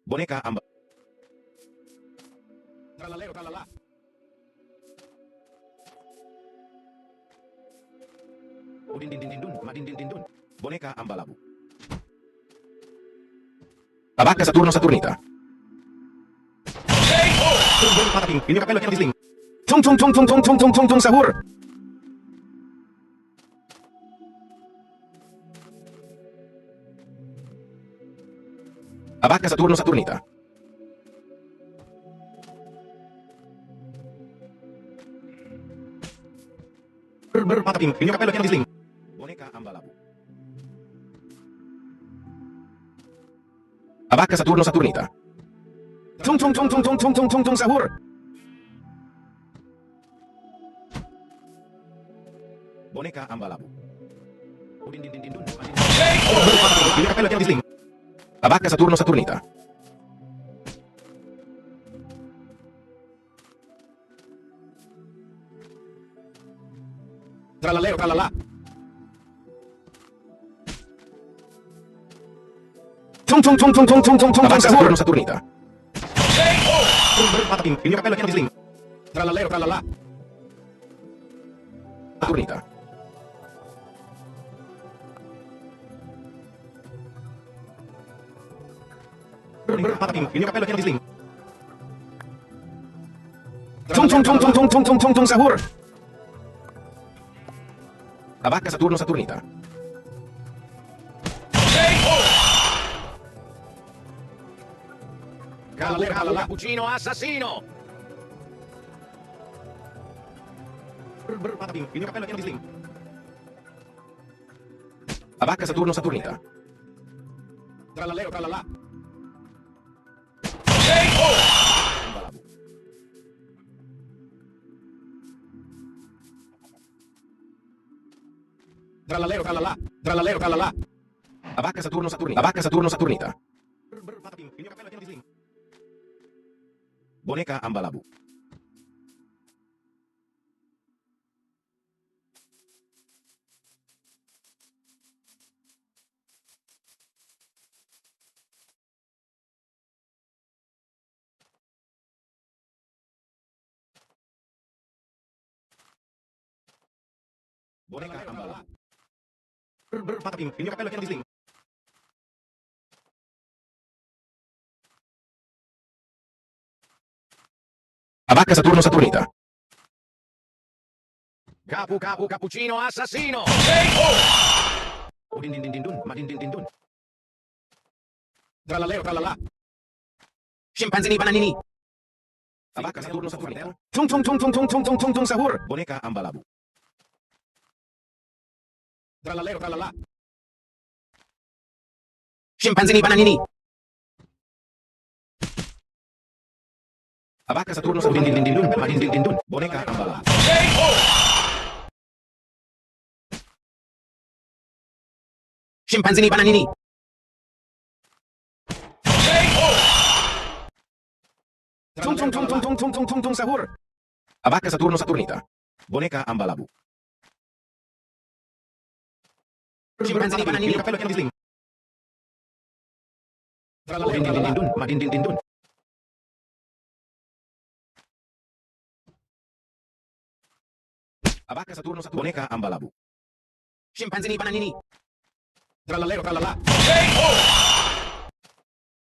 Boneka amba. Tralalero, tralala. Udin-din-din-din-dun, madin-din-din-dun. Boneka ambalabu. Abaka Saturno-Saturnita. Tumbol patating, ini kapelo kaya bisling. Tung tung tung tung tung tung tung tung tung sahur. Abaka Saturno-Saturnita. Ber patating, ini kapelo kaya bisling. Boneka ambalabu. Abaka Saturno-Saturnita. Tung tung tung tung tung tung tung tung tung sahur. Boneka ambalabu. Udin-din-din-din-dun, madin-din-din-dun. Ini kapelo kaya bisling. Abaka Saturno-Saturnita. Tralalero, tralala. Tung tung tung tung tung tung tung tung Abaka Saturno-Saturnita. Patating, ini kapelo kaya bisling. Tralalero, tralala. Saturnita. Patating, ini kapelo kaya bisling. Tung tung tung tung tung tung tung tung tung sahur. Abaka Saturno-Saturnita. Cappuccino assassino. Patating, ini kapelo kaya bisling. Abaka Saturno-Saturnita. Tralalero, tralala. Tralalero, tralala. Tralalero, tralala. Abaka Saturno-Saturnita. Abaka Saturno-Saturnita. Patating, ini kapelo kaya bisling. Boneka ambalabu. Boneka ambalabu. Patating, ini kapelo kaya bisling. Abaka Saturno-Saturnita. Cappuccino assassino. Udin-din-din-din-dun, madin-din-din-dun. Tralalero, tralala. Scimpanzini bananini. Abaka Saturno-Saturnita. Tung tung tung tung tung tung tung tung tung sahur. Boneka ambalabu. Tralalero, tralala. Scimpanzini bananini. Abaka Saturno-Saturnita. Madin-din-din-dun. Boneka ambalabu. Scimpanzini bananini. Tung tung tung tung tung tung tung tung tung sahur. Abaka Saturno-Saturnita. Boneka ambalabu. Scimpanzini bananini. Kapelo kaya bisling. Udin-din-din-dun, madin-din-din-dun. Abaka Saturno-Saturnita. Boneka ambalabu. Scimpanzini bananini. Tralalero, tralala.